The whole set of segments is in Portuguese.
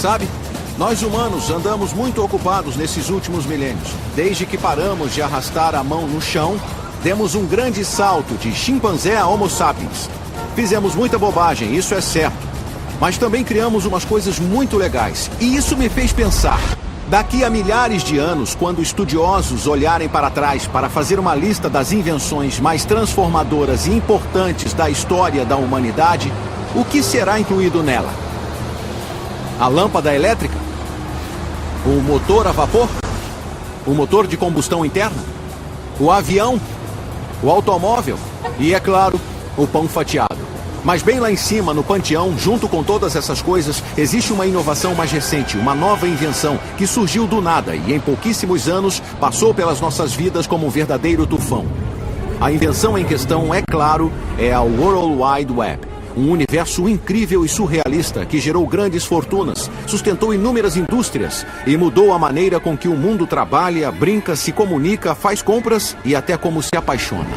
Sabe, nós humanos andamos muito ocupados nesses últimos milênios. Desde que paramos de arrastar a mão no chão, demos um grande salto de chimpanzé a Homo sapiens. Fizemos muita bobagem, isso é certo. Mas também criamos umas coisas muito legais. E isso me fez pensar. Daqui a milhares de anos, quando estudiosos olharem para trás para fazer uma lista das invenções mais transformadoras e importantes da história da humanidade, o que será incluído nela? A lâmpada elétrica? O motor a vapor? O motor de combustão interna? O avião? O automóvel? E, é claro, o pão fatiado. Mas bem lá em cima, no panteão, junto com todas essas coisas, existe uma inovação mais recente, uma nova invenção que surgiu do nada e em pouquíssimos anos passou pelas nossas vidas como um verdadeiro tufão. A invenção em questão, é claro, é a World Wide Web. Um universo incrível e surrealista que gerou grandes fortunas, sustentou inúmeras indústrias e mudou a maneira com que o mundo trabalha, brinca, se comunica, faz compras e até como se apaixona.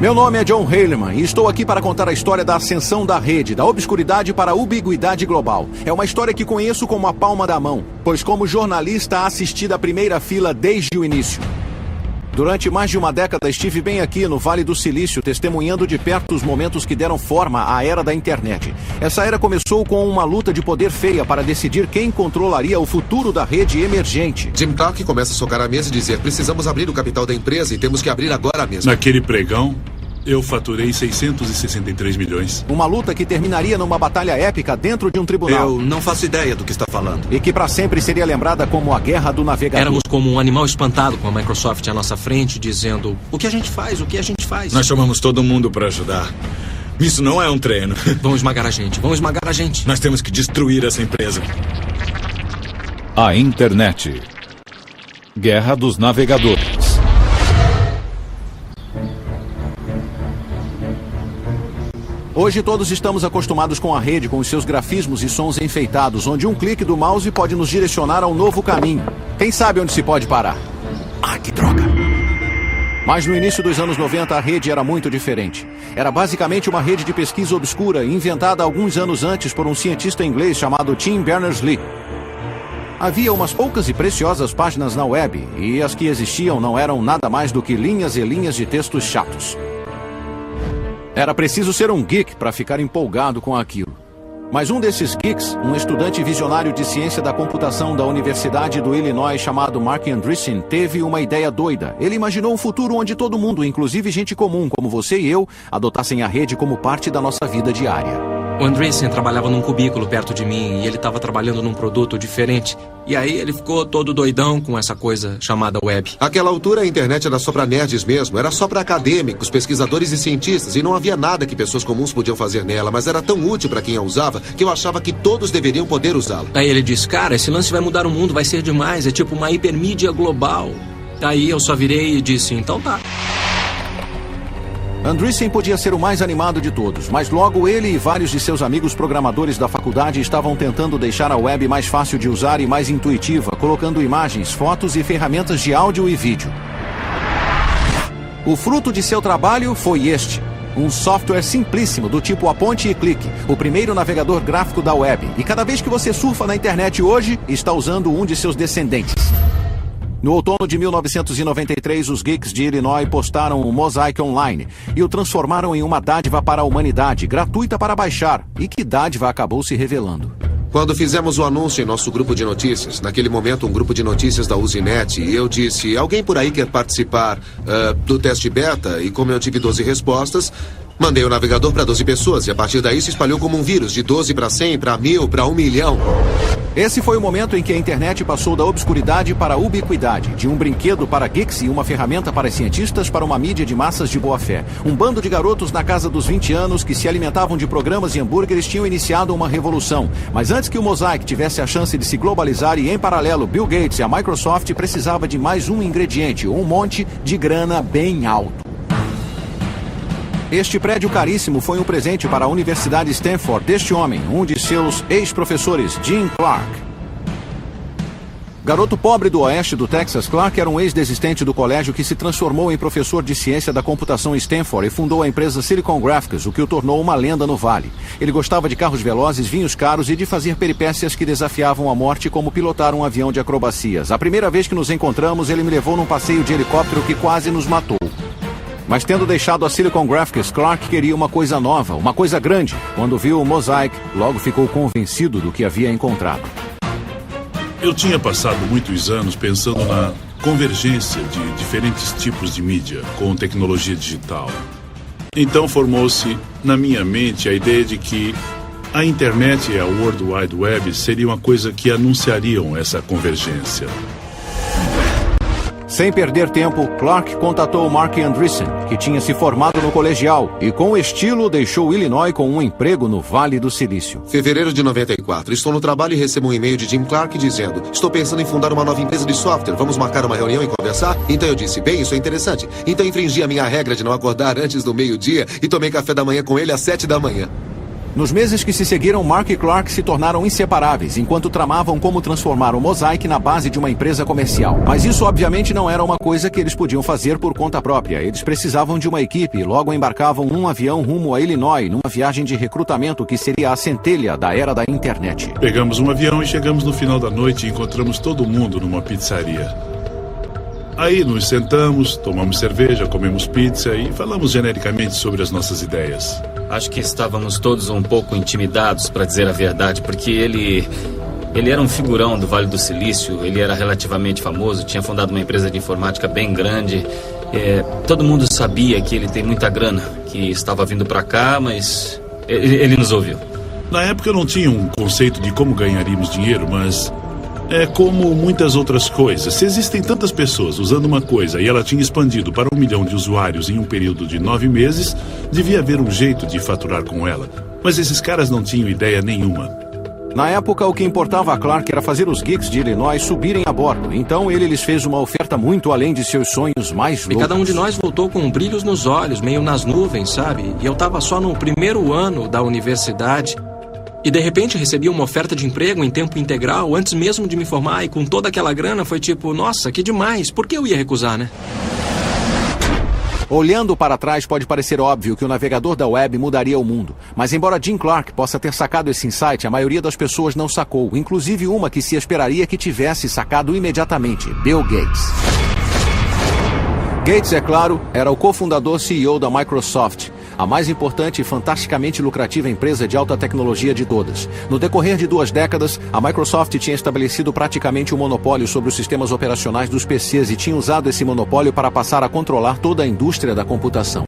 Meu nome é John Heilemann e estou aqui para contar a história da ascensão da rede, da obscuridade para a ubiquidade global. É uma história que conheço como a palma da mão, pois como jornalista assisti da primeira fila desde o início. Durante mais de uma década estive bem aqui no Vale do Silício, testemunhando de perto os momentos que deram forma à era da internet. Essa era começou com uma luta de poder feia para decidir quem controlaria o futuro da rede emergente. Jim Clark começa a socar a mesa e dizer: precisamos abrir o capital da empresa e temos que abrir agora mesmo. Naquele pregão, eu faturei 663 milhões. Uma luta que terminaria numa batalha épica dentro de um tribunal. Eu não faço ideia do que está falando. E que para sempre seria lembrada como a Guerra do Navegador. Éramos como um animal espantado com a Microsoft à nossa frente, dizendo: o que a gente faz, o que a gente faz. Nós chamamos todo mundo para ajudar. Isso não é um treino. Vão esmagar a gente, vão esmagar a gente. Nós temos que destruir essa empresa. A internet. Guerra dos Navegadores. Hoje todos estamos acostumados com a rede, com os seus grafismos e sons enfeitados, onde um clique do mouse pode nos direcionar a um novo caminho. Quem sabe onde se pode parar? Ah, que droga! Mas no início dos anos 90 a rede era muito diferente. Era basicamente uma rede de pesquisa obscura, inventada alguns anos antes por um cientista inglês chamado Tim Berners-Lee. Havia umas poucas e preciosas páginas na web, e as que existiam não eram nada mais do que linhas e linhas de textos chatos. Era preciso ser um geek para ficar empolgado com aquilo. Mas um desses geeks, um estudante visionário de ciência da computação da Universidade do Illinois chamado Mark Andreessen, teve uma ideia doida. Ele imaginou um futuro onde todo mundo, inclusive gente comum como você e eu, adotassem a rede como parte da nossa vida diária. O Andreessen trabalhava num cubículo perto de mim e ele estava trabalhando num produto diferente. E aí ele ficou todo doidão com essa coisa chamada web. Naquela altura a internet era só para nerds mesmo, era só para acadêmicos, pesquisadores e cientistas, e não havia nada que pessoas comuns podiam fazer nela, mas era tão útil para quem a usava que eu achava que todos deveriam poder usá-la. Aí ele disse: cara, esse lance vai mudar o mundo, vai ser demais, é tipo uma hipermídia global. Aí eu só virei e disse: então tá. Andreessen podia ser o mais animado de todos, mas logo ele e vários de seus amigos programadores da faculdade estavam tentando deixar a web mais fácil de usar e mais intuitiva, colocando imagens, fotos e ferramentas de áudio e vídeo. O fruto de seu trabalho foi este: um software simplíssimo do tipo aponte e clique, o primeiro navegador gráfico da web, e cada vez que você surfa na internet hoje, está usando um de seus descendentes. No outono de 1993, os geeks de Illinois postaram o Mosaic Online e o transformaram em uma dádiva para a humanidade, gratuita para baixar, e que dádiva acabou se revelando. Quando fizemos o anúncio em nosso grupo de notícias, naquele momento um grupo de notícias da Usenet, e eu disse: alguém por aí quer participar do teste beta? E como eu tive 12 respostas, mandei o navegador para 12 pessoas, e a partir daí se espalhou como um vírus, de 12 para 100, para 1000, para 1 milhão. Esse foi o momento em que a internet passou da obscuridade para a ubiquidade, de um brinquedo para geeks e uma ferramenta para cientistas para uma mídia de massas de boa-fé. Um bando de garotos na casa dos 20 anos que se alimentavam de programas e hambúrgueres tinham iniciado uma revolução. Mas antes que o Mosaic tivesse a chance de se globalizar e, em paralelo, Bill Gates e a Microsoft precisava de mais um ingrediente, um monte de grana bem alto. Este prédio caríssimo foi um presente para a Universidade Stanford deste homem, um de seus ex-professores, Jim Clark. Garoto pobre do oeste do Texas, Clark era um ex-desistente do colégio que se transformou em professor de ciência da computação em Stanford e fundou a empresa Silicon Graphics, o que o tornou uma lenda no Vale. Ele gostava de carros velozes, vinhos caros e de fazer peripécias que desafiavam a morte, como pilotar um avião de acrobacias. A primeira vez que nos encontramos, ele me levou num passeio de helicóptero que quase nos matou. Mas tendo deixado a Silicon Graphics, Clark queria uma coisa nova, uma coisa grande. Quando viu o Mosaic, logo ficou convencido do que havia encontrado. Eu tinha passado muitos anos pensando na convergência de diferentes tipos de mídia com tecnologia digital. Então formou-se na minha mente a ideia de que a internet e a World Wide Web seriam uma coisa que anunciariam essa convergência. Sem perder tempo, Clark contatou Mark Andreessen, que tinha se formado no colegial e, com estilo, deixou Illinois com um emprego no Vale do Silício. Fevereiro de 94. Estou no trabalho e recebo um e-mail de Jim Clark dizendo: estou pensando em fundar uma nova empresa de software. Vamos marcar uma reunião e conversar? Então eu disse: bem, isso é interessante. Então infringi a minha regra de não acordar antes do meio-dia e tomei café da manhã com ele às 7 da manhã. Nos meses que se seguiram, Mark e Clark se tornaram inseparáveis, enquanto tramavam como transformar o Mosaic na base de uma empresa comercial. Mas isso obviamente não era uma coisa que eles podiam fazer por conta própria. Eles precisavam de uma equipe e logo embarcavam num avião rumo a Illinois, numa viagem de recrutamento que seria a centelha da era da internet. Pegamos um avião e chegamos no final da noite e encontramos todo mundo numa pizzaria. Aí nos sentamos, tomamos cerveja, comemos pizza e falamos genericamente sobre as nossas ideias. Acho que estávamos todos um pouco intimidados, para dizer a verdade, porque ele era um figurão do Vale do Silício, ele era relativamente famoso, tinha fundado uma empresa de informática bem grande. Todo mundo sabia que ele tem muita grana, que estava vindo para cá, mas ele nos ouviu. Na época eu não tinha um conceito de como ganharíamos dinheiro, mas é como muitas outras coisas. Se existem tantas pessoas usando uma coisa e ela tinha expandido para 1 milhão de usuários em um período de 9 meses, devia haver um jeito de faturar com ela. Mas esses caras não tinham ideia nenhuma. Na época, o que importava a Clark era fazer os geeks de Illinois subirem a bordo. Então ele lhes fez uma oferta muito além de seus sonhos mais loucos. E cada um de nós voltou com brilhos nos olhos, meio nas nuvens, sabe? E eu tava só no primeiro ano da universidade. E de repente recebi uma oferta de emprego em tempo integral antes mesmo de me formar, e com toda aquela grana foi tipo, nossa, que demais, por que eu ia recusar, né? Olhando para trás, pode parecer óbvio que o navegador da web mudaria o mundo. Mas embora Jim Clark possa ter sacado esse insight, a maioria das pessoas não sacou, inclusive uma que se esperaria que tivesse sacado imediatamente: Bill Gates. Gates, é claro, era o cofundador CEO da Microsoft, a mais importante e fantasticamente lucrativa empresa de alta tecnologia de todas. No decorrer de 2 décadas, a Microsoft tinha estabelecido praticamente um monopólio sobre os sistemas operacionais dos PCs e tinha usado esse monopólio para passar a controlar toda a indústria da computação.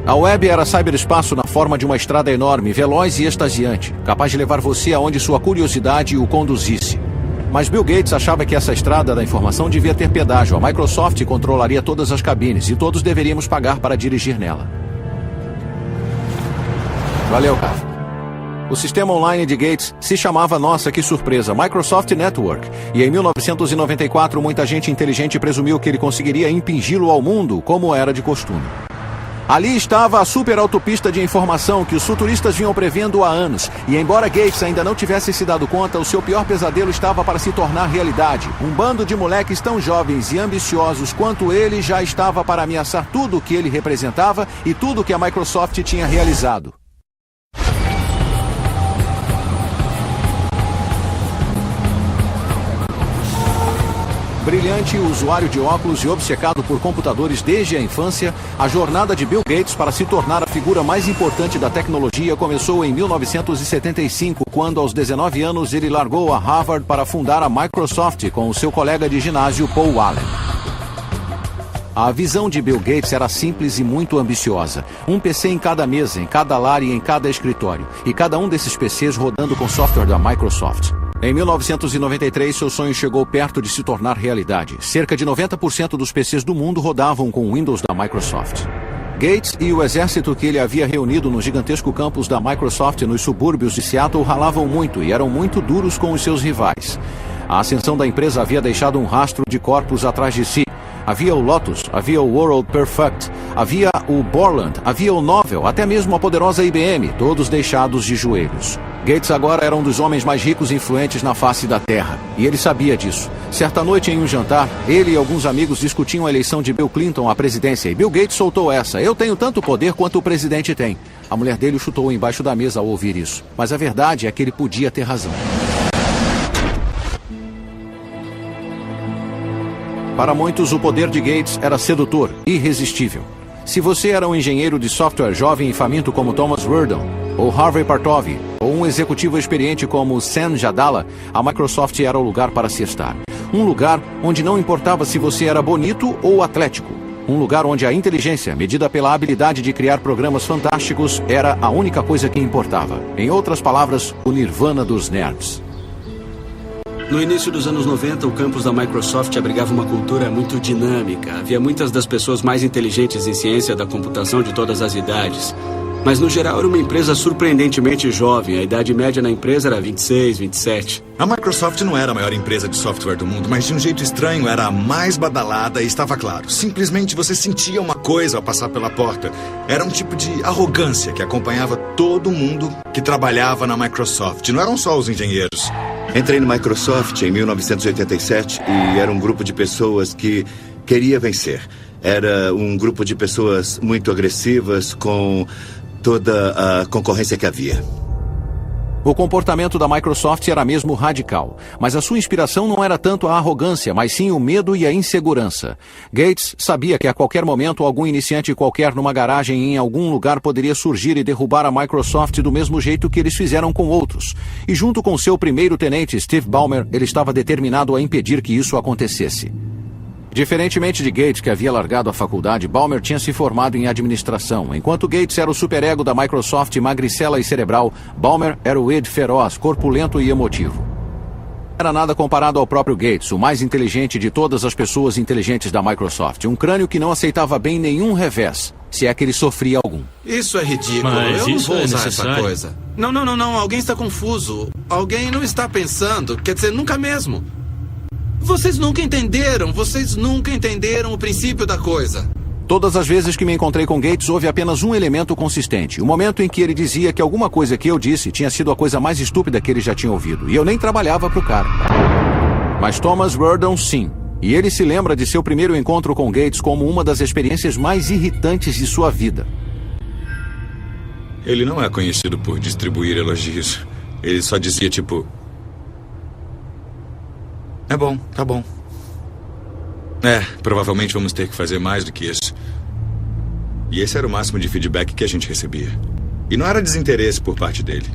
A web era cyberespaço na forma de uma estrada enorme, veloz e extasiante, capaz de levar você aonde sua curiosidade o conduzisse. Mas Bill Gates achava que essa estrada da informação devia ter pedágio. A Microsoft controlaria todas as cabines e todos deveríamos pagar para dirigir nela. Valeu, cara. O sistema online de Gates se chamava, nossa, que surpresa, Microsoft Network. E em 1994, muita gente inteligente presumiu que ele conseguiria impingi-lo ao mundo, como era de costume. Ali estava a super autopista de informação que os futuristas vinham prevendo há anos. E embora Gates ainda não tivesse se dado conta, o seu pior pesadelo estava para se tornar realidade. Um bando de moleques tão jovens e ambiciosos quanto ele já estava para ameaçar tudo o que ele representava e tudo o que a Microsoft tinha realizado. Brilhante usuário de óculos e obcecado por computadores desde a infância, a jornada de Bill Gates para se tornar a figura mais importante da tecnologia começou em 1975, quando aos 19 anos ele largou a Harvard para fundar a Microsoft com o seu colega de ginásio Paul Allen. A visão de Bill Gates era simples e muito ambiciosa. Um PC em cada mesa, em cada lar e em cada escritório. E cada um desses PCs rodando com software da Microsoft. Em 1993, seu sonho chegou perto de se tornar realidade. Cerca de 90% dos PCs do mundo rodavam com o Windows da Microsoft. Gates e o exército que ele havia reunido no gigantesco campus da Microsoft nos subúrbios de Seattle ralavam muito e eram muito duros com os seus rivais. A ascensão da empresa havia deixado um rastro de corpos atrás de si. Havia o Lotus, havia o World Perfect, havia o Borland, havia o Novell, até mesmo a poderosa IBM, todos deixados de joelhos. Gates agora era um dos homens mais ricos e influentes na face da Terra, e ele sabia disso. Certa noite, em um jantar, ele e alguns amigos discutiam a eleição de Bill Clinton à presidência, e Bill Gates soltou essa: "Eu tenho tanto poder quanto o presidente tem." A mulher dele o chutou embaixo da mesa ao ouvir isso, mas a verdade é que ele podia ter razão. Para muitos, o poder de Gates era sedutor, irresistível. Se você era um engenheiro de software jovem e faminto como Thomas Werdon, ou Harvey Partovi, ou um executivo experiente como Sam Jadala, a Microsoft era o lugar para se estar. Um lugar onde não importava se você era bonito ou atlético. Um lugar onde a inteligência, medida pela habilidade de criar programas fantásticos, era a única coisa que importava. Em outras palavras, o nirvana dos nerds. No início dos anos 90, o campus da Microsoft abrigava uma cultura muito dinâmica. Havia muitas das pessoas mais inteligentes em ciência da computação de todas as idades. Mas, no geral, era uma empresa surpreendentemente jovem. A idade média na empresa era 26, 27. A Microsoft não era a maior empresa de software do mundo, mas de um jeito estranho era a mais badalada e estava claro. Simplesmente você sentia uma coisa ao passar pela porta. Era um tipo de arrogância que acompanhava todo mundo que trabalhava na Microsoft. Não eram só os engenheiros. Entrei na Microsoft em 1987 e era um grupo de pessoas que queria vencer. Era um grupo de pessoas muito agressivas com toda a concorrência que havia. O comportamento da Microsoft era mesmo radical, mas a sua inspiração não era tanto a arrogância, mas sim o medo e a insegurança. Gates sabia que a qualquer momento algum iniciante qualquer numa garagem em algum lugar poderia surgir e derrubar a Microsoft do mesmo jeito que eles fizeram com outros. E junto com seu primeiro tenente, Steve Ballmer, ele estava determinado a impedir que isso acontecesse. Diferentemente de Gates, que havia largado a faculdade, Ballmer tinha se formado em administração. Enquanto Gates era o superego da Microsoft magricela e cerebral, Ballmer era o Ed feroz, corpulento e emotivo. Não era nada comparado ao próprio Gates, o mais inteligente de todas as pessoas inteligentes da Microsoft. Um crânio que não aceitava bem nenhum revés, se é que ele sofria algum. Isso é ridículo. Mas eu não isso vou é usar necessário. essa coisa. Não. Alguém está confuso. Alguém não está pensando. Quer dizer, nunca mesmo. Vocês nunca entenderam o princípio da coisa. Todas as vezes que me encontrei com Gates, houve apenas um elemento consistente. O momento em que ele dizia que alguma coisa que eu disse tinha sido a coisa mais estúpida que ele já tinha ouvido. E eu nem trabalhava pro cara. Mas Thomas Werdon, sim. E ele se lembra de seu primeiro encontro com Gates como uma das experiências mais irritantes de sua vida. Ele não é conhecido por distribuir elogios. Ele só dizia tipo... É bom, tá bom. Provavelmente vamos ter que fazer mais do que isso. E esse era o máximo de feedback que a gente recebia. E não era desinteresse por parte dele.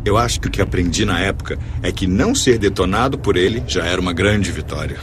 Eu acho que o que aprendi na época é que não ser detonado por ele já era uma grande vitória.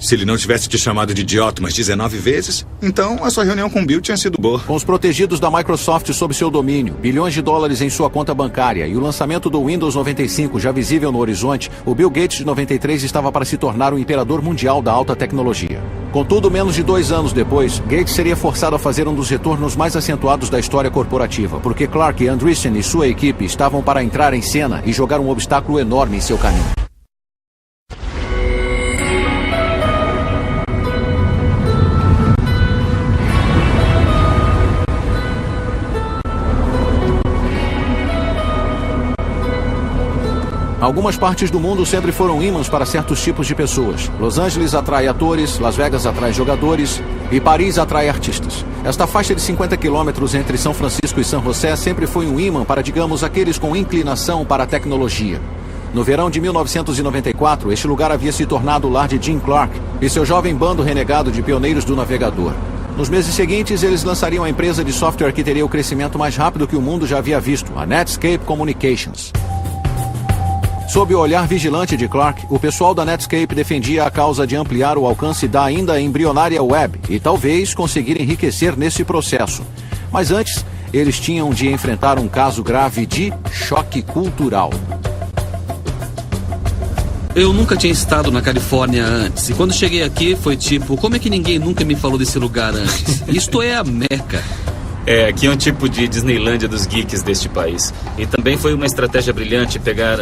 Se ele não tivesse te chamado de idiota umas 19 vezes, então a sua reunião com Bill tinha sido boa. Com os protegidos da Microsoft sob seu domínio, bilhões de dólares em sua conta bancária e o lançamento do Windows 95 já visível no horizonte, o Bill Gates de 93 estava para se tornar o imperador mundial da alta tecnologia. Contudo, menos de 2 anos depois, Gates seria forçado a fazer um dos retornos mais acentuados da história corporativa, porque Clark Andreessen e sua equipe estavam para entrar em cena e jogar um obstáculo enorme em seu caminho. Algumas partes do mundo sempre foram ímãs para certos tipos de pessoas. Los Angeles atrai atores, Las Vegas atrai jogadores e Paris atrai artistas. Esta faixa de 50 quilômetros entre São Francisco e San José sempre foi um ímã para, digamos, aqueles com inclinação para a tecnologia. No verão de 1994, este lugar havia se tornado o lar de Jim Clark e seu jovem bando renegado de pioneiros do navegador. Nos meses seguintes, eles lançariam a empresa de software que teria o crescimento mais rápido que o mundo já havia visto, a Netscape Communications. Sob o olhar vigilante de Clark, o pessoal da Netscape defendia a causa de ampliar o alcance da ainda embrionária web e talvez conseguir enriquecer nesse processo. Mas antes, eles tinham de enfrentar um caso grave de choque cultural. Eu nunca tinha estado na Califórnia antes, e quando cheguei aqui foi tipo, como é que ninguém nunca me falou desse lugar antes? Isto é a Meca. Aqui é um tipo de Disneylândia dos geeks deste país. E também foi uma estratégia brilhante pegar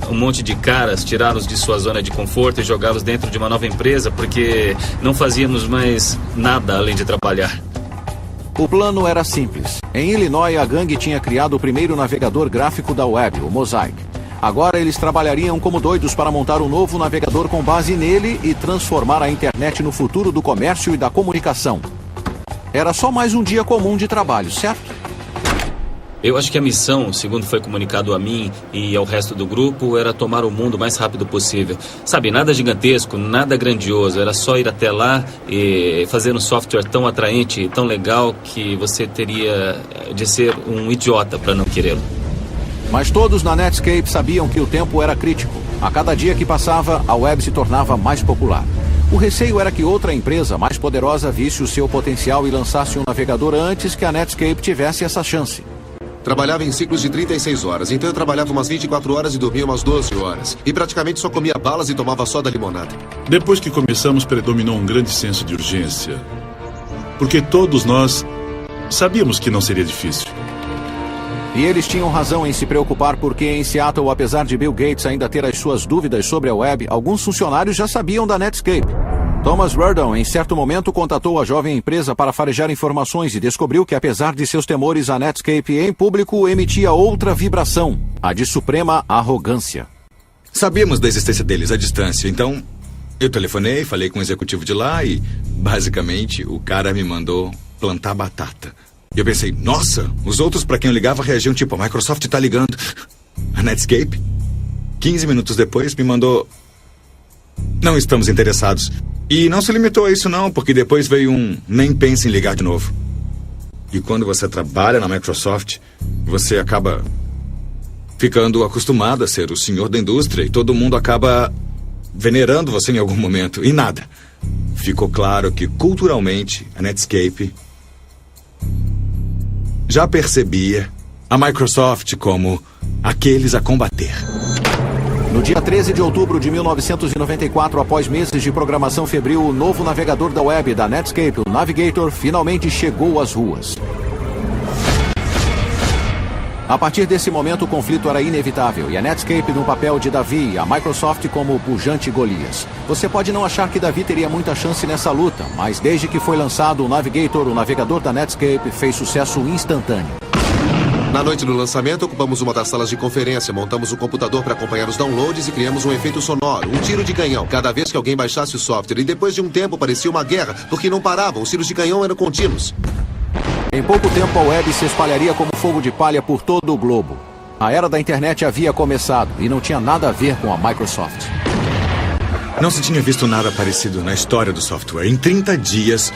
um monte de caras, tirá-los de sua zona de conforto e jogá-los dentro de uma nova empresa, porque não fazíamos mais nada além de trabalhar. O plano era simples. Em Illinois, a gangue tinha criado o primeiro navegador gráfico da web, o Mosaic. Agora eles trabalhariam como doidos para montar um novo navegador com base nele e transformar a internet no futuro do comércio e da comunicação. Era só mais um dia comum de trabalho, certo? Eu acho que a missão, segundo foi comunicado a mim e ao resto do grupo, era tomar o mundo o mais rápido possível. Sabe, nada gigantesco, nada grandioso. Era só ir até lá e fazer um software tão atraente, tão legal, que você teria de ser um idiota para não querê-lo. Mas todos na Netscape sabiam que o tempo era crítico. A cada dia que passava, a web se tornava mais popular. O receio era que outra empresa mais poderosa visse o seu potencial e lançasse um navegador antes que a Netscape tivesse essa chance. Trabalhava em ciclos de 36 horas, então eu trabalhava umas 24 horas e dormia umas 12 horas. E praticamente só comia balas e tomava soda limonada. Depois que começamos, predominou um grande senso de urgência. Porque todos nós sabíamos que não seria difícil. E eles tinham razão em se preocupar porque em Seattle, apesar de Bill Gates ainda ter as suas dúvidas sobre a web, alguns funcionários já sabiam da Netscape. Thomas Reardon, em certo momento, contatou a jovem empresa para farejar informações e descobriu que, apesar de seus temores, a Netscape em público emitia outra vibração, a de suprema arrogância. Sabíamos da existência deles à distância, então eu telefonei, falei com o executivo de lá e, basicamente, o cara me mandou plantar batata. E eu pensei, nossa, os outros para quem eu ligava reagiam tipo, a Microsoft tá ligando. A Netscape, 15 minutos depois, me mandou, não estamos interessados. E não se limitou a isso não, porque depois veio um nem pense em ligar de novo. E quando você trabalha na Microsoft, você acaba ficando acostumado a ser o senhor da indústria e todo mundo acaba venerando você em algum momento. E nada. Ficou claro que culturalmente a Netscape já percebia a Microsoft como aqueles a combater. No dia 13 de outubro de 1994, após meses de programação febril, o novo navegador da web da Netscape, o Navigator, finalmente chegou às ruas. A partir desse momento, o conflito era inevitável e a Netscape no papel de Davi e a Microsoft como o pujante Golias. Você pode não achar que Davi teria muita chance nessa luta, mas desde que foi lançado o Navigator, o navegador da Netscape fez sucesso instantâneo. Na noite do lançamento, ocupamos uma das salas de conferência, montamos um computador para acompanhar os downloads e criamos um efeito sonoro, um tiro de canhão, cada vez que alguém baixasse o software. E depois de um tempo parecia uma guerra, porque não paravam, os tiros de canhão eram contínuos. Em pouco tempo, a web se espalharia como fogo de palha por todo o globo. A era da internet havia começado e não tinha nada a ver com a Microsoft. Não se tinha visto nada parecido na história do software. Em 30 dias...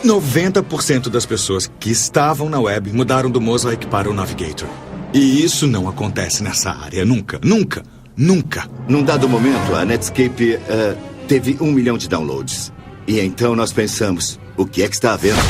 90% das pessoas que estavam na web mudaram do Mosaic para o Navigator. E isso não acontece nessa área. Nunca, nunca, nunca. Num dado momento, a Netscape teve 1 milhão de downloads. E então nós pensamos, o que é que está havendo?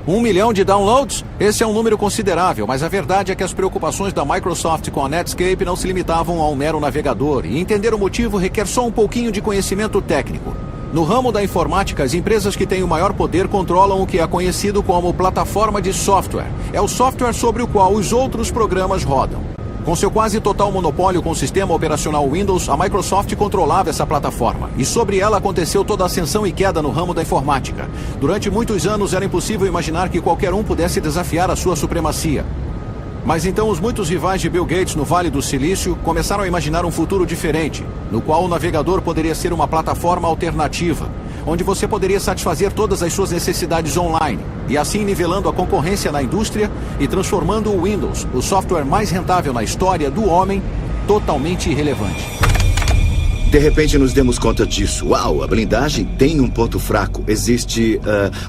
1 milhão de downloads? Esse é um número considerável, mas a verdade é que as preocupações da Microsoft com a Netscape não se limitavam a um mero navegador. E entender o motivo requer só um pouquinho de conhecimento técnico. No ramo da informática, as empresas que têm o maior poder controlam o que é conhecido como plataforma de software. É o software sobre o qual os outros programas rodam. Com seu quase total monopólio com o sistema operacional Windows, a Microsoft controlava essa plataforma. E sobre ela aconteceu toda a ascensão e queda no ramo da informática. Durante muitos anos era impossível imaginar que qualquer um pudesse desafiar a sua supremacia. Mas então os muitos rivais de Bill Gates no Vale do Silício começaram a imaginar um futuro diferente, no qual o navegador poderia ser uma plataforma alternativa, onde você poderia satisfazer todas as suas necessidades online, e assim nivelando a concorrência na indústria e transformando o Windows, o software mais rentável na história do homem, totalmente irrelevante. De repente nos demos conta disso. Uau, a blindagem tem um ponto fraco. Existe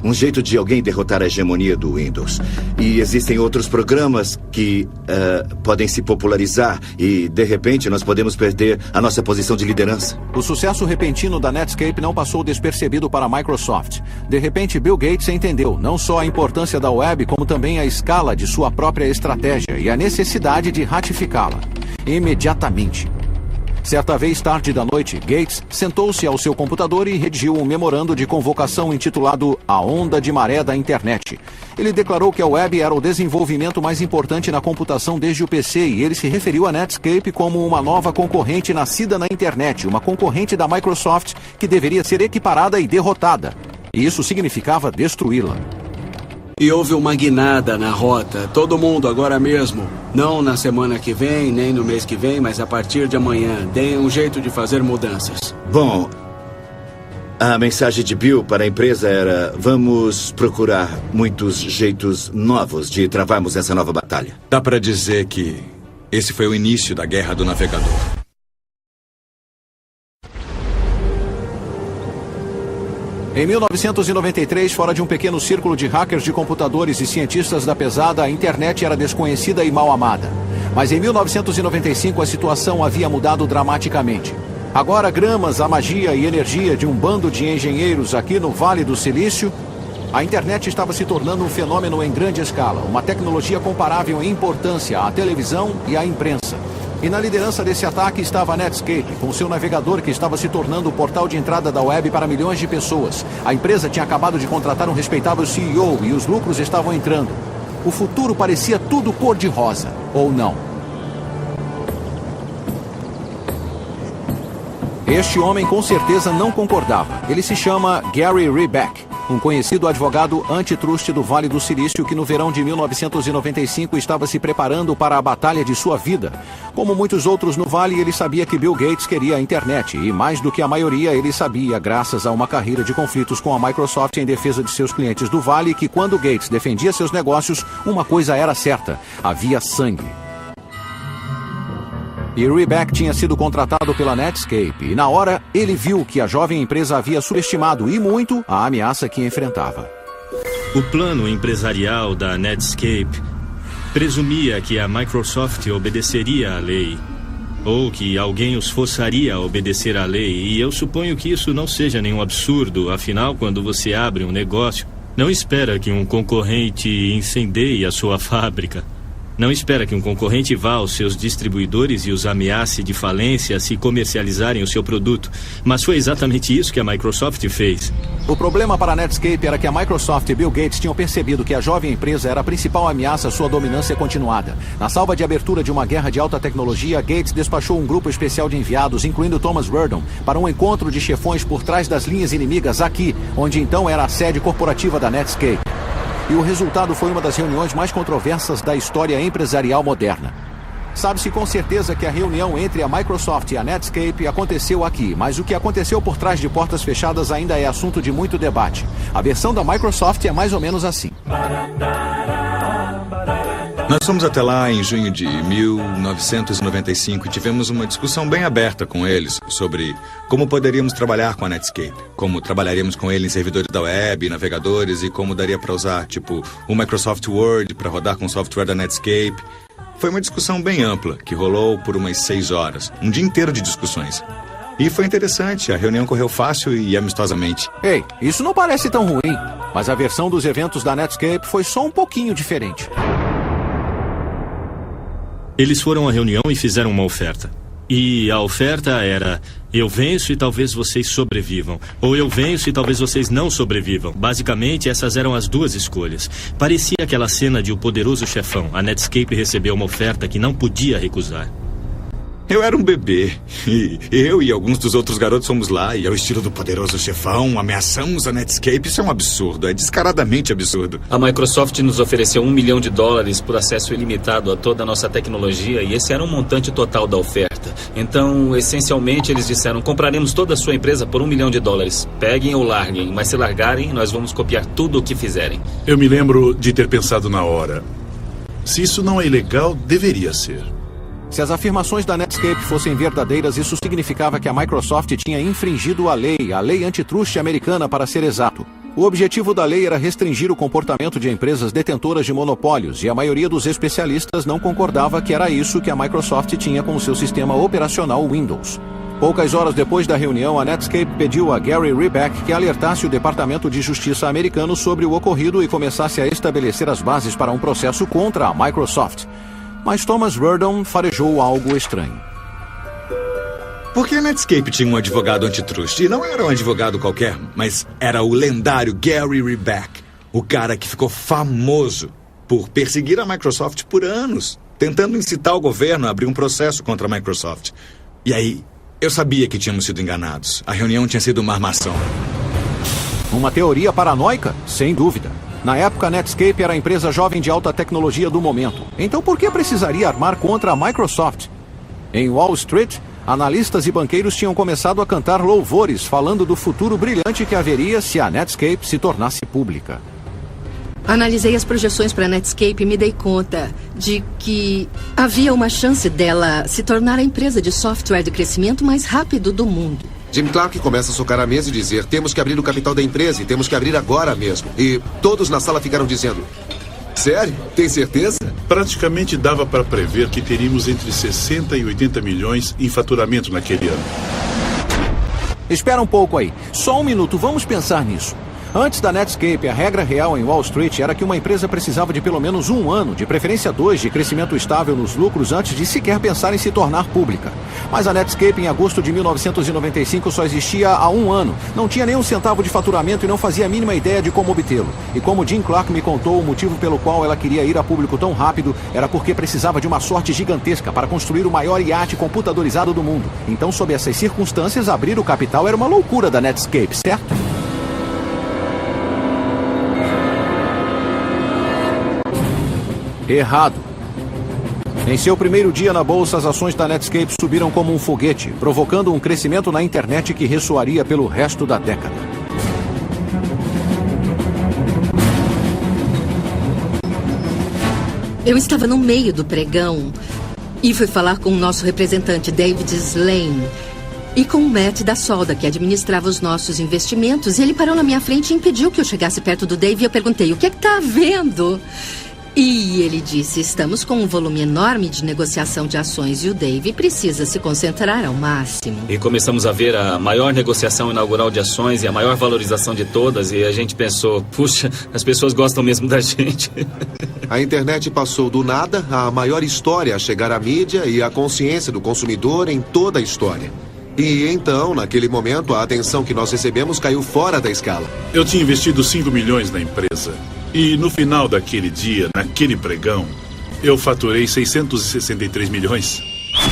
um jeito de alguém derrotar a hegemonia do Windows. E existem outros programas que podem se popularizar e, de repente, nós podemos perder a nossa posição de liderança. O sucesso repentino da Netscape não passou despercebido para a Microsoft. De repente, Bill Gates entendeu não só a importância da web, como também a escala de sua própria estratégia e a necessidade de ratificá-la. Imediatamente. Certa vez, tarde da noite, Gates sentou-se ao seu computador e redigiu um memorando de convocação intitulado A Onda de Maré da Internet. Ele declarou que a web era o desenvolvimento mais importante na computação desde o PC e ele se referiu à Netscape como uma nova concorrente nascida na internet, uma concorrente da Microsoft que deveria ser equiparada e derrotada. E isso significava destruí-la. E houve uma guinada na rota. Todo mundo agora mesmo. Não na semana que vem, nem no mês que vem, mas a partir de amanhã. Deem um jeito de fazer mudanças. Bom, a mensagem de Bill para a empresa era: vamos procurar muitos jeitos novos de travarmos essa nova batalha. Dá para dizer que esse foi o início da Guerra do Navegador. Em 1993, fora de um pequeno círculo de hackers de computadores e cientistas da pesada, a internet era desconhecida e mal amada. Mas em 1995 a situação havia mudado dramaticamente. Agora, graças à magia e energia de um bando de engenheiros aqui no Vale do Silício, a internet estava se tornando um fenômeno em grande escala, uma tecnologia comparável em importância à televisão e à imprensa. E na liderança desse ataque estava a Netscape, com seu navegador que estava se tornando o portal de entrada da web para milhões de pessoas. A empresa tinha acabado de contratar um respeitável CEO e os lucros estavam entrando. O futuro parecia tudo cor-de-rosa, ou não? Este homem com certeza não concordava. Ele se chama Gary Reback, um conhecido advogado antitruste do Vale do Silício que no verão de 1995 estava se preparando para a batalha de sua vida. Como muitos outros no Vale, ele sabia que Bill Gates queria a internet e, mais do que a maioria, ele sabia, graças a uma carreira de conflitos com a Microsoft em defesa de seus clientes do Vale, que quando Gates defendia seus negócios, uma coisa era certa: havia sangue. E Reback tinha sido contratado pela Netscape e na hora ele viu que a jovem empresa havia subestimado e muito a ameaça que enfrentava. O plano empresarial da Netscape presumia que a Microsoft obedeceria à lei, ou que alguém os forçaria a obedecer à lei, e eu suponho que isso não seja nenhum absurdo, afinal, quando você abre um negócio, não espera que um concorrente incendeie a sua fábrica. Não espera que um concorrente vá aos seus distribuidores e os ameace de falência se comercializarem o seu produto. Mas foi exatamente isso que a Microsoft fez. O problema para a Netscape era que a Microsoft e Bill Gates tinham percebido que a jovem empresa era a principal ameaça à sua dominância continuada. Na salva de abertura de uma guerra de alta tecnologia, Gates despachou um grupo especial de enviados, incluindo Thomas Werdon, para um encontro de chefões por trás das linhas inimigas aqui, onde então era a sede corporativa da Netscape. E o resultado foi uma das reuniões mais controversas da história empresarial moderna. Sabe-se com certeza que a reunião entre a Microsoft e a Netscape aconteceu aqui, mas o que aconteceu por trás de portas fechadas ainda é assunto de muito debate. A versão da Microsoft é mais ou menos assim. Nós fomos até lá em junho de 1995 e tivemos uma discussão bem aberta com eles sobre como poderíamos trabalhar com a Netscape, como trabalharíamos com ele em servidores da web, navegadores e como daria para usar, tipo, o Microsoft Word para rodar com o software da Netscape. Foi uma discussão bem ampla, que rolou por umas 6 horas, um dia inteiro de discussões. E foi interessante, a reunião correu fácil e amistosamente. Ei, isso não parece tão ruim, mas a versão dos eventos da Netscape foi só um pouquinho diferente. Eles foram à reunião e fizeram uma oferta. E a oferta era: eu venço e talvez vocês sobrevivam. Ou eu venço e talvez vocês não sobrevivam. Basicamente, essas eram as duas escolhas. Parecia aquela cena de O Poderoso Chefão. A Netscape recebeu uma oferta que não podia recusar. Eu era um bebê, e eu e alguns dos outros garotos fomos lá, e ao estilo do Poderoso Chefão, ameaçamos a Netscape. Isso é um absurdo, é descaradamente absurdo. A Microsoft nos ofereceu $1 milhão por acesso ilimitado a toda a nossa tecnologia, e esse era um montante total da oferta. Então, essencialmente, eles disseram: compraremos toda a sua empresa por $1 milhão. Peguem ou larguem, mas se largarem, nós vamos copiar tudo o que fizerem. Eu me lembro de ter pensado na hora: se isso não é ilegal, deveria ser. Se as afirmações da Netscape fossem verdadeiras, isso significava que a Microsoft tinha infringido a lei antitruste americana para ser exato. O objetivo da lei era restringir o comportamento de empresas detentoras de monopólios, e a maioria dos especialistas não concordava que era isso que a Microsoft tinha com o seu sistema operacional Windows. Poucas horas depois da reunião, a Netscape pediu a Gary Reback que alertasse o Departamento de Justiça americano sobre o ocorrido e começasse a estabelecer as bases para um processo contra a Microsoft. Mas Thomas Werdon farejou algo estranho. Porque a Netscape tinha um advogado antitruste. E não era um advogado qualquer, mas era o lendário Gary Reback. O cara que ficou famoso por perseguir a Microsoft por anos, tentando incitar o governo a abrir um processo contra a Microsoft. E aí, eu sabia que tínhamos sido enganados. A reunião tinha sido uma armação. Uma teoria paranoica? Sem dúvida. Na época, a Netscape era a empresa jovem de alta tecnologia do momento. Então por que precisaria armar contra a Microsoft? Em Wall Street, analistas e banqueiros tinham começado a cantar louvores, falando do futuro brilhante que haveria se a Netscape se tornasse pública. Analisei as projeções para a Netscape e me dei conta de que havia uma chance dela se tornar a empresa de software de crescimento mais rápido do mundo. Jim Clark começa a socar a mesa e dizer: temos que abrir o capital da empresa e temos que abrir agora mesmo. E todos na sala ficaram dizendo: sério? Tem certeza? Praticamente dava para prever que teríamos entre 60 e 80 milhões em faturamento naquele ano. Espera um pouco aí. Só um minuto, vamos pensar nisso. Antes da Netscape, a regra real em Wall Street era que uma empresa precisava de pelo menos 1 ano, de preferência 2, de crescimento estável nos lucros antes de sequer pensar em se tornar pública. Mas a Netscape, em agosto de 1995, só existia há 1 ano. Não tinha nem um centavo de faturamento e não fazia a mínima ideia de como obtê-lo. E como Jim Clark me contou, o motivo pelo qual ela queria ir a público tão rápido era porque precisava de uma sorte gigantesca para construir o maior iate computadorizado do mundo. Então, sob essas circunstâncias, abrir o capital era uma loucura da Netscape, certo? Errado. Em seu primeiro dia na bolsa, as ações da Netscape subiram como um foguete, provocando um crescimento na internet que ressoaria pelo resto da década. Eu estava no meio do pregão e fui falar com o nosso representante, David Slane, e com o Matt da Solda, que administrava os nossos investimentos. E ele parou na minha frente e impediu que eu chegasse perto do Dave. E eu perguntei: o que é que está havendo? E ele disse: estamos com um volume enorme de negociação de ações e o Dave precisa se concentrar ao máximo. E começamos a ver a maior negociação inaugural de ações e a maior valorização de todas. E a gente pensou: puxa, as pessoas gostam mesmo da gente. A internet passou do nada à maior história a chegar à mídia e à consciência do consumidor em toda a história. E então, naquele momento, a atenção que nós recebemos caiu fora da escala. Eu tinha investido 5 milhões na empresa. E no final daquele dia, naquele pregão, eu faturei 663 milhões.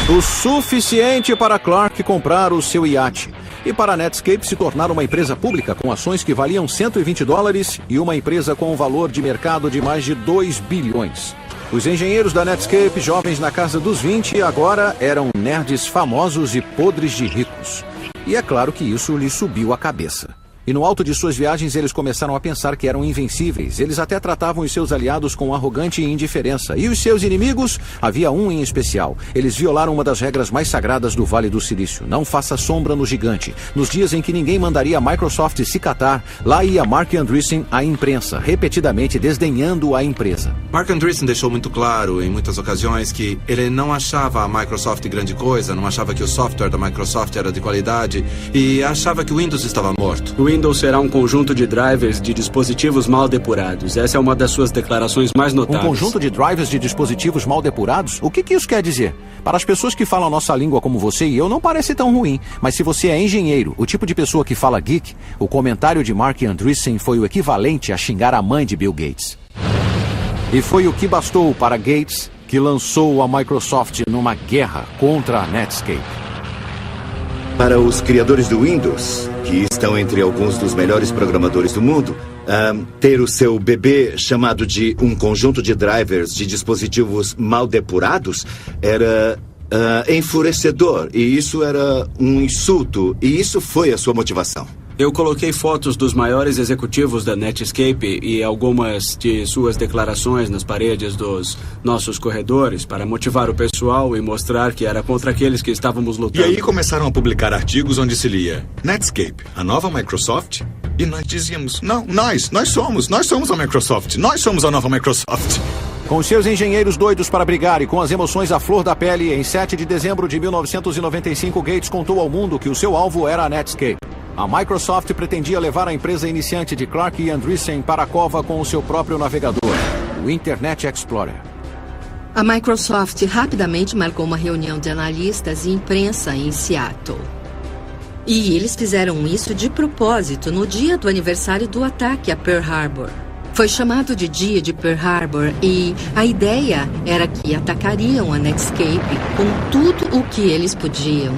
O suficiente para Clark comprar o seu iate. E para a Netscape se tornar uma empresa pública com ações que valiam $120 e uma empresa com um valor de mercado de mais de 2 bilhões. Os engenheiros da Netscape, jovens na casa dos 20, agora eram nerds famosos e podres de ricos. E é claro que isso lhes subiu a cabeça. E no alto de suas viagens eles começaram a pensar que eram invencíveis. Eles até tratavam os seus aliados com arrogante indiferença. E os seus inimigos? Havia um em especial. Eles violaram uma das regras mais sagradas do Vale do Silício. Não faça sombra no gigante. Nos dias em que ninguém mandaria a Microsoft se catar, lá ia Marc Andreessen à imprensa, repetidamente desdenhando a empresa. Marc Andreessen deixou muito claro em muitas ocasiões que ele não achava a Microsoft grande coisa, não achava que o software da Microsoft era de qualidade e achava que o Windows estava morto. O Windows será um conjunto de drivers de dispositivos mal depurados. Essa é uma das suas declarações mais notáveis. Um conjunto de drivers de dispositivos mal depurados? O que isso quer dizer? Para as pessoas que falam a nossa língua como você e eu, não parece tão ruim. Mas se você é engenheiro, o tipo de pessoa que fala geek, o comentário de Marc Andreessen foi o equivalente a xingar a mãe de Bill Gates. E foi o que bastou para Gates, que lançou a Microsoft numa guerra contra a Netscape. Para os criadores do Windows, que estão entre alguns dos melhores programadores do mundo, ter o seu bebê chamado de um conjunto de drivers de dispositivos mal depurados era enfurecedor. E isso era um insulto. E isso foi a sua motivação. Eu coloquei fotos dos maiores executivos da Netscape e algumas de suas declarações nas paredes dos nossos corredores para motivar o pessoal e mostrar que era contra aqueles que estávamos lutando. E aí começaram a publicar artigos onde se lia Netscape, a nova Microsoft? E nós dizíamos: não, nós somos a Microsoft, nós somos a nova Microsoft. Com seus engenheiros doidos para brigar e com as emoções à flor da pele, em 7 de dezembro de 1995, Gates contou ao mundo que o seu alvo era a Netscape. A Microsoft pretendia levar a empresa iniciante de Clark e Andreessen para a cova com o seu próprio navegador, o Internet Explorer. A Microsoft rapidamente marcou uma reunião de analistas e imprensa em Seattle. E eles fizeram isso de propósito no dia do aniversário do ataque a Pearl Harbor. Foi chamado de Dia de Pearl Harbor e a ideia era que atacariam a Netscape com tudo o que eles podiam.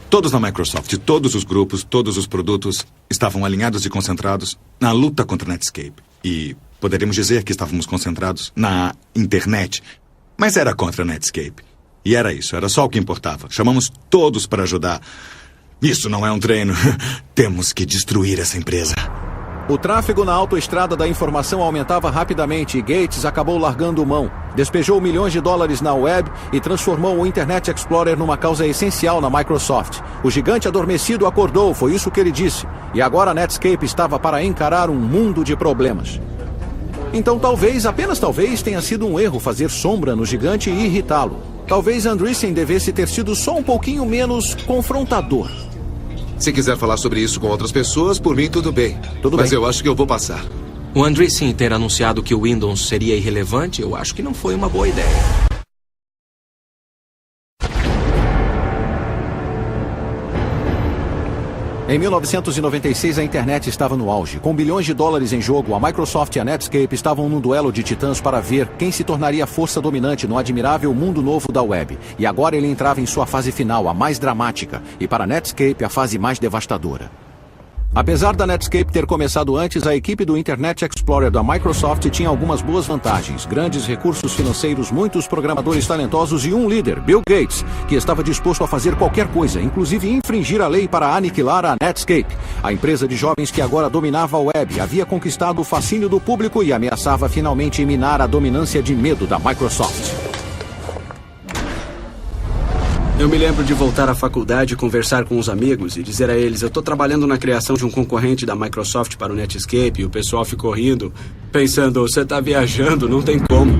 Todos na Microsoft, todos os grupos, todos os produtos estavam alinhados e concentrados na luta contra a Netscape. E poderíamos dizer que estávamos concentrados na internet, mas era contra a Netscape. E era isso, era só o que importava. Chamamos todos para ajudar. Isso não é um treino. Temos que destruir essa empresa. O tráfego na autoestrada da informação aumentava rapidamente e Gates acabou largando mão. Despejou milhões de dólares na web e transformou o Internet Explorer numa causa essencial na Microsoft. O gigante adormecido acordou, foi isso que ele disse. E agora a Netscape estava para encarar um mundo de problemas. Então talvez, apenas talvez, tenha sido um erro fazer sombra no gigante e irritá-lo. Talvez Andreessen devesse ter sido só um pouquinho menos confrontador. Se quiser falar sobre isso com outras pessoas, por mim tudo bem. Mas eu acho que eu vou passar. O Andreessen ter anunciado que o Windows seria irrelevante, eu acho que não foi uma boa ideia. Em 1996, a internet estava no auge. Com bilhões de dólares em jogo, a Microsoft e a Netscape estavam num duelo de titãs para ver quem se tornaria a força dominante no admirável mundo novo da web. E agora ele entrava em sua fase final, a mais dramática, e para a Netscape, a fase mais devastadora. Apesar da Netscape ter começado antes, a equipe do Internet Explorer da Microsoft tinha algumas boas vantagens, grandes recursos financeiros, muitos programadores talentosos e um líder, Bill Gates, que estava disposto a fazer qualquer coisa, inclusive infringir a lei para aniquilar a Netscape. A empresa de jovens que agora dominava a web havia conquistado o fascínio do público e ameaçava finalmente minar a dominância de medo da Microsoft. Eu me lembro de voltar à faculdade e conversar com os amigos e dizer a eles: eu estou trabalhando na criação de um concorrente da Microsoft para o Netscape, e o pessoal ficou rindo, pensando: você está viajando, não tem como.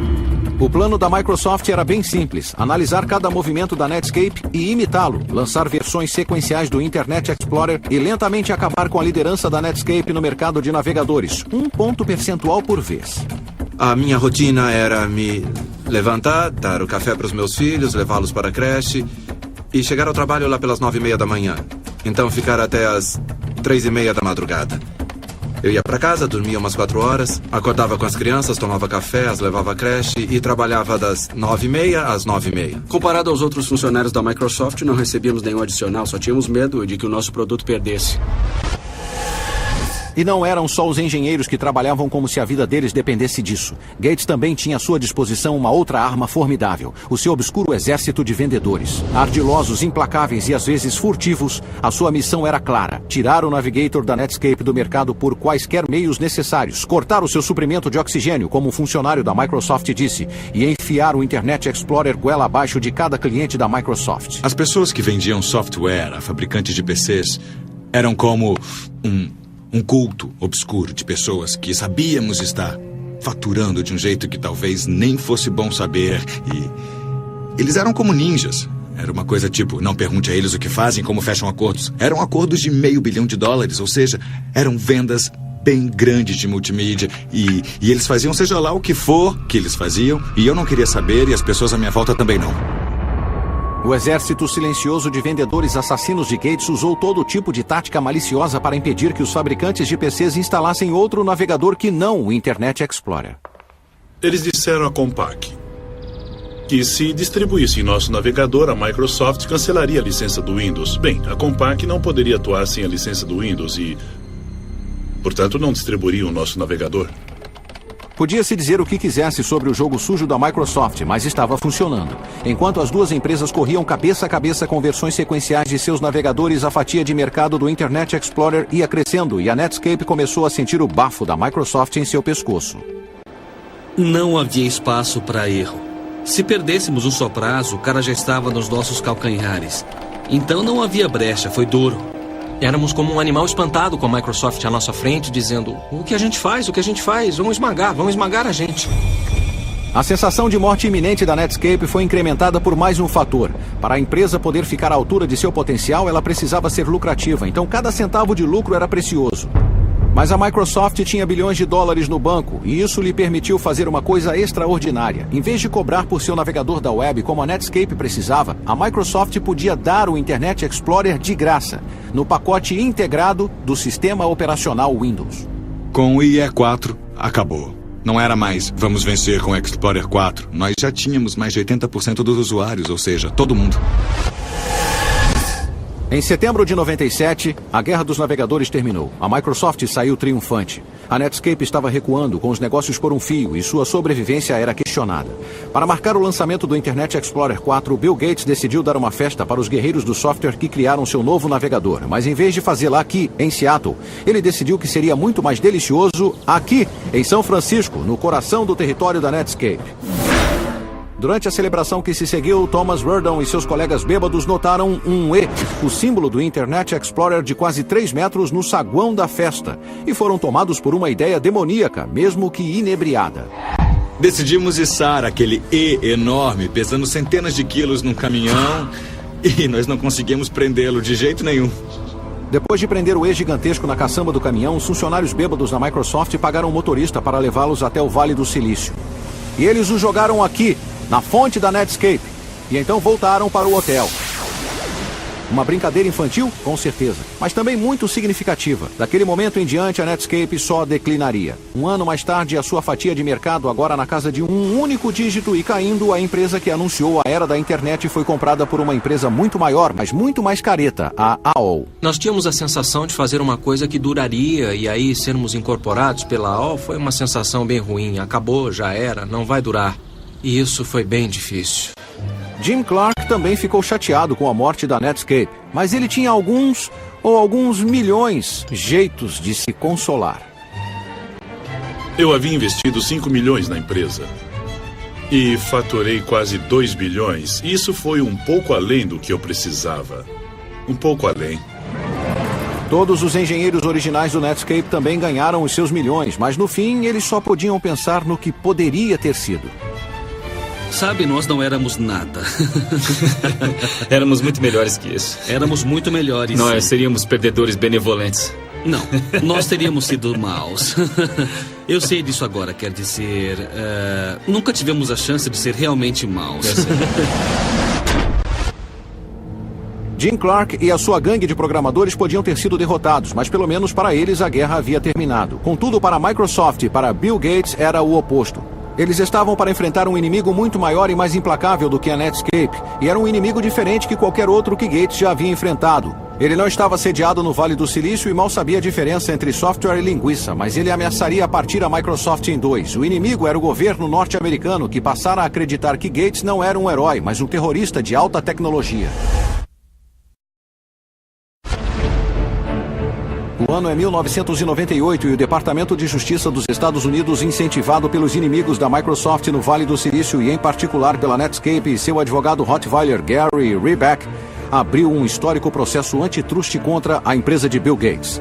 O plano da Microsoft era bem simples: analisar cada movimento da Netscape e imitá-lo, lançar versões sequenciais do Internet Explorer e lentamente acabar com a liderança da Netscape no mercado de navegadores, 1 ponto percentual por vez. A minha rotina era me levantar, dar o café para os meus filhos, levá-los para a creche e chegar ao trabalho lá pelas 9h30 da manhã. Então ficar até as 3h30 da madrugada. Eu ia para casa, dormia umas 4 horas, acordava com as crianças, tomava café, as levava à creche e trabalhava das 9h30 às 9h30. Comparado aos outros funcionários da Microsoft, não recebíamos nenhum adicional, só tínhamos medo de que o nosso produto perdesse. E não eram só os engenheiros que trabalhavam como se a vida deles dependesse disso. Gates também tinha à sua disposição uma outra arma formidável, o seu obscuro exército de vendedores. Ardilosos, implacáveis e às vezes furtivos, a sua missão era clara: tirar o Navigator da Netscape do mercado por quaisquer meios necessários, cortar o seu suprimento de oxigênio, como um funcionário da Microsoft disse, e enfiar o Internet Explorer goela abaixo de cada cliente da Microsoft. As pessoas que vendiam software a fabricantes de PCs eram como um culto obscuro de pessoas que sabíamos estar faturando de um jeito que talvez nem fosse bom saber. E eles eram como ninjas. Era uma coisa tipo: não pergunte a eles o que fazem, como fecham acordos. Eram acordos de $500 milhão, ou seja, eram vendas bem grandes de multimídia. E eles faziam seja lá o que for que eles faziam, e eu não queria saber, e as pessoas à minha volta também não. O exército silencioso de vendedores assassinos de Gates usou todo tipo de tática maliciosa para impedir que os fabricantes de PCs instalassem outro navegador que não o Internet Explorer. Eles disseram à Compaq que se distribuísse nosso navegador, a Microsoft cancelaria a licença do Windows. Bem, a Compaq não poderia atuar sem a licença do Windows e, portanto, não distribuiria o nosso navegador. Podia-se dizer o que quisesse sobre o jogo sujo da Microsoft, mas estava funcionando. Enquanto as duas empresas corriam cabeça a cabeça com versões sequenciais de seus navegadores, a fatia de mercado do Internet Explorer ia crescendo e a Netscape começou a sentir o bafo da Microsoft em seu pescoço. Não havia espaço para erro. Se perdêssemos um só prazo, o cara já estava nos nossos calcanhares. Então não havia brecha, foi duro. Éramos como um animal espantado com a Microsoft à nossa frente, dizendo: o que a gente faz? O que a gente faz? Vão esmagar a gente. A sensação de morte iminente da Netscape foi incrementada por mais um fator. Para a empresa poder ficar à altura de seu potencial, ela precisava ser lucrativa, então cada centavo de lucro era precioso. Mas a Microsoft tinha bilhões de dólares no banco, e isso lhe permitiu fazer uma coisa extraordinária. Em vez de cobrar por seu navegador da web como a Netscape precisava, a Microsoft podia dar o Internet Explorer de graça, no pacote integrado do sistema operacional Windows. Com o IE4, acabou. Não era mais: vamos vencer com o Explorer 4. Nós já tínhamos mais de 80% dos usuários, ou seja, todo mundo. Em setembro de 97, a Guerra dos Navegadores terminou. A Microsoft saiu triunfante. A Netscape estava recuando, com os negócios por um fio, e sua sobrevivência era questionada. Para marcar o lançamento do Internet Explorer 4, Bill Gates decidiu dar uma festa para os guerreiros do software que criaram seu novo navegador. Mas em vez de fazê-la aqui, em Seattle, ele decidiu que seria muito mais delicioso aqui, em São Francisco, no coração do território da Netscape. Durante a celebração que se seguiu, Thomas Werdon e seus colegas bêbados notaram um E, o símbolo do Internet Explorer de quase 3 metros no saguão da festa, e foram tomados por uma ideia demoníaca, mesmo que inebriada. Decidimos içar aquele E enorme, pesando centenas de quilos num caminhão, e nós não conseguimos prendê-lo de jeito nenhum. Depois de prender o E gigantesco na caçamba do caminhão, os funcionários bêbados da Microsoft pagaram um motorista para levá-los até o Vale do Silício. E eles o jogaram aqui, na fonte da Netscape, e então voltaram para o hotel. Uma brincadeira infantil? Com certeza, mas também muito significativa. Daquele momento em diante, a Netscape só declinaria. Um ano mais tarde, a sua fatia de mercado, agora na casa de um único dígito e caindo, a empresa que anunciou a era da internet foi comprada por uma empresa muito maior, mas muito mais careta, a AOL. Nós tínhamos a sensação de fazer uma coisa que duraria, e aí sermos incorporados pela AOL foi uma sensação bem ruim. Acabou, já era, não vai durar. E isso foi bem difícil. Jim Clark também ficou chateado com a morte da Netscape, mas ele tinha alguns milhões jeitos de se consolar. Eu havia investido 5 milhões na empresa e faturei quase 2 bilhões. Isso foi um pouco além do que eu precisava. Um pouco além. Todos os engenheiros originais do Netscape também ganharam os seus milhões, mas no fim eles só podiam pensar no que poderia ter sido. Sabe, nós não éramos nada. Éramos muito melhores que isso. Éramos muito melhores. Nós seríamos perdedores benevolentes. Não, nós teríamos sido maus. Eu sei disso agora, quer dizer... nunca tivemos a chance de ser realmente maus. Jim Clark e a sua gangue de programadores podiam ter sido derrotados, mas pelo menos para eles a guerra havia terminado. Contudo, para a Microsoft e para Bill Gates era o oposto. Eles estavam para enfrentar um inimigo muito maior e mais implacável do que a Netscape, e era um inimigo diferente que qualquer outro que Gates já havia enfrentado. Ele não estava sediado no Vale do Silício e mal sabia a diferença entre software e linguiça, mas ele ameaçaria partir a Microsoft em dois. O inimigo era o governo norte-americano, que passara a acreditar que Gates não era um herói, mas um terrorista de alta tecnologia. O ano é 1998 e o Departamento de Justiça dos Estados Unidos, incentivado pelos inimigos da Microsoft no Vale do Silício e em particular pela Netscape e seu advogado Rottweiler Gary Reback, abriu um histórico processo antitruste contra a empresa de Bill Gates.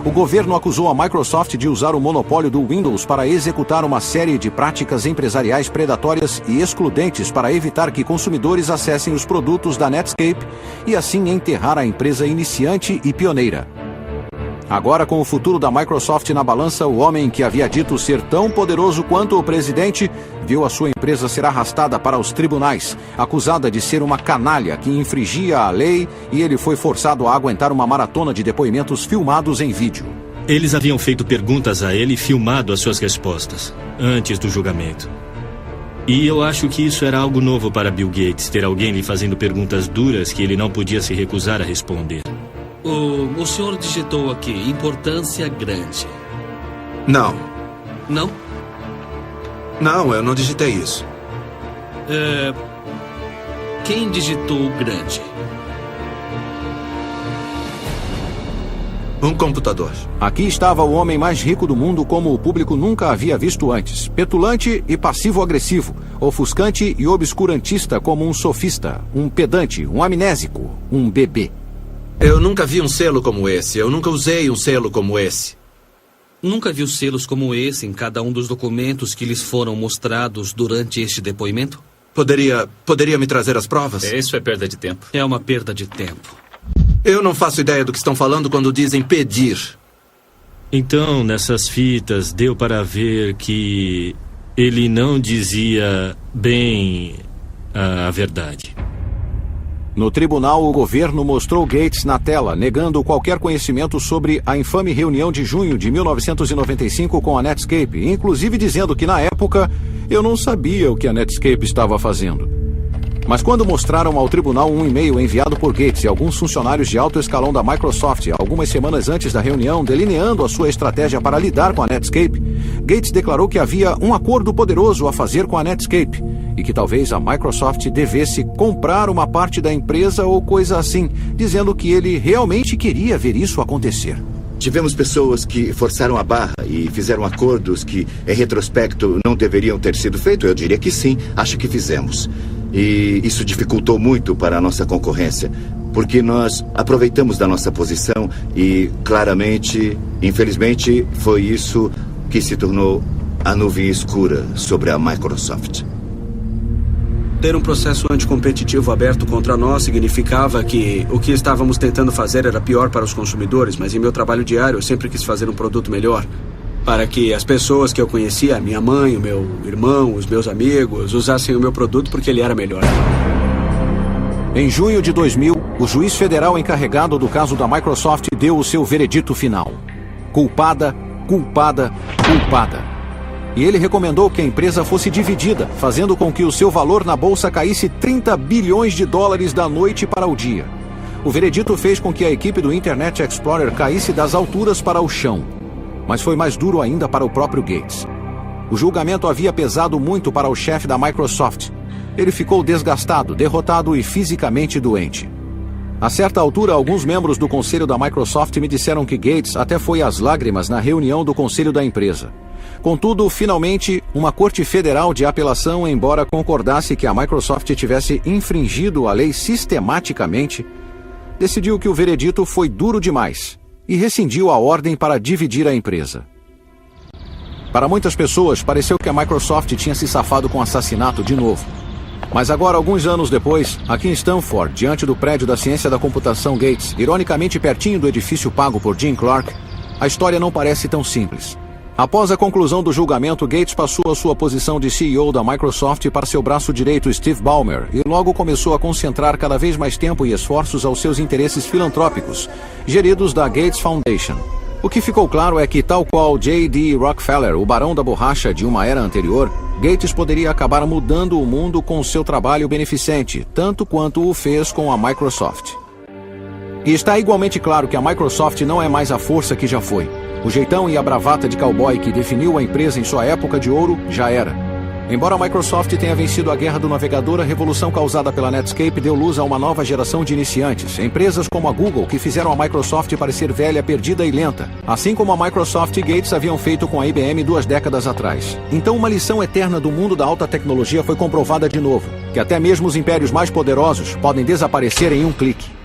O governo acusou a Microsoft de usar o monopólio do Windows para executar uma série de práticas empresariais predatórias e excludentes para evitar que consumidores acessem os produtos da Netscape e assim enterrar a empresa iniciante e pioneira. Agora, com o futuro da Microsoft na balança, o homem que havia dito ser tão poderoso quanto o presidente viu a sua empresa ser arrastada para os tribunais, acusada de ser uma canalha que infringia a lei, e ele foi forçado a aguentar uma maratona de depoimentos filmados em vídeo. Eles haviam feito perguntas a ele e filmado as suas respostas, antes do julgamento. E eu acho que isso era algo novo para Bill Gates, ter alguém lhe fazendo perguntas duras que ele não podia se recusar a responder. O senhor digitou aqui, importância grande. Não. Não? Não, eu não digitei isso. Quem digitou grande? Um computador. Aqui estava o homem mais rico do mundo como o público nunca havia visto antes. Petulante e passivo-agressivo. Ofuscante e obscurantista como um sofista. Um pedante, um amnésico, um bebê. Eu nunca vi um selo como esse. Eu nunca usei um selo como esse. Nunca viu selos como esse em cada um dos documentos que lhes foram mostrados durante este depoimento? Poderia me trazer as provas? Isso é perda de tempo. É uma perda de tempo. Eu não faço ideia do que estão falando quando dizem pedir. Então, nessas fitas, deu para ver que ele não dizia bem a verdade. No tribunal, o governo mostrou Gates na tela, negando qualquer conhecimento sobre a infame reunião de junho de 1995 com a Netscape, inclusive dizendo que, na época, eu não sabia o que a Netscape estava fazendo. Mas quando mostraram ao tribunal um e-mail enviado por Gates e alguns funcionários de alto escalão da Microsoft algumas semanas antes da reunião, delineando a sua estratégia para lidar com a Netscape, Gates declarou que havia um acordo poderoso a fazer com a Netscape e que talvez a Microsoft devesse comprar uma parte da empresa ou coisa assim, dizendo que ele realmente queria ver isso acontecer. Tivemos pessoas que forçaram a barra e fizeram acordos que, em retrospecto, não deveriam ter sido feitos. Eu diria que sim, acho que fizemos. E isso dificultou muito para a nossa concorrência, porque nós aproveitamos da nossa posição e, claramente, infelizmente, foi isso que se tornou a nuvem escura sobre a Microsoft. Ter um processo anticompetitivo aberto contra nós significava que o que estávamos tentando fazer era pior para os consumidores, mas em meu trabalho diário eu sempre quis fazer um produto melhor. Para que as pessoas que eu conhecia, a minha mãe, o meu irmão, os meus amigos, usassem o meu produto porque ele era melhor. Em junho de 2000, o juiz federal encarregado do caso da Microsoft deu o seu veredito final. Culpada, culpada, culpada. E ele recomendou que a empresa fosse dividida, fazendo com que o seu valor na bolsa caísse 30 bilhões de dólares da noite para o dia. O veredito fez com que a equipe do Internet Explorer caísse das alturas para o chão. Mas foi mais duro ainda para o próprio Gates. O julgamento havia pesado muito para o chefe da Microsoft. Ele ficou desgastado, derrotado e fisicamente doente. A certa altura, alguns membros do conselho da Microsoft me disseram que Gates até foi às lágrimas na reunião do conselho da empresa. Contudo, finalmente, uma corte federal de apelação, embora concordasse que a Microsoft tivesse infringido a lei sistematicamente, decidiu que o veredito foi duro demais e rescindiu a ordem para dividir a empresa. Para muitas pessoas, pareceu que a Microsoft tinha se safado com assassinato de novo. Mas agora, alguns anos depois, aqui em Stanford, diante do prédio da ciência da computação Gates, ironicamente pertinho do edifício pago por Jim Clark, a história não parece tão simples. Após a conclusão do julgamento, Gates passou a sua posição de CEO da Microsoft para seu braço direito, Steve Ballmer, e logo começou a concentrar cada vez mais tempo e esforços aos seus interesses filantrópicos, geridos da Gates Foundation. O que ficou claro é que, tal qual J.D. Rockefeller, o barão da borracha de uma era anterior, Gates poderia acabar mudando o mundo com seu trabalho beneficente, tanto quanto o fez com a Microsoft. E está igualmente claro que a Microsoft não é mais a força que já foi. O jeitão e a bravata de cowboy que definiu a empresa em sua época de ouro já era. Embora a Microsoft tenha vencido a guerra do navegador, a revolução causada pela Netscape deu luz a uma nova geração de iniciantes, empresas como a Google, que fizeram a Microsoft parecer velha, perdida e lenta, assim como a Microsoft e Gates haviam feito com a IBM 2 décadas atrás. Então uma lição eterna do mundo da alta tecnologia foi comprovada de novo, que até mesmo os impérios mais poderosos podem desaparecer em um clique.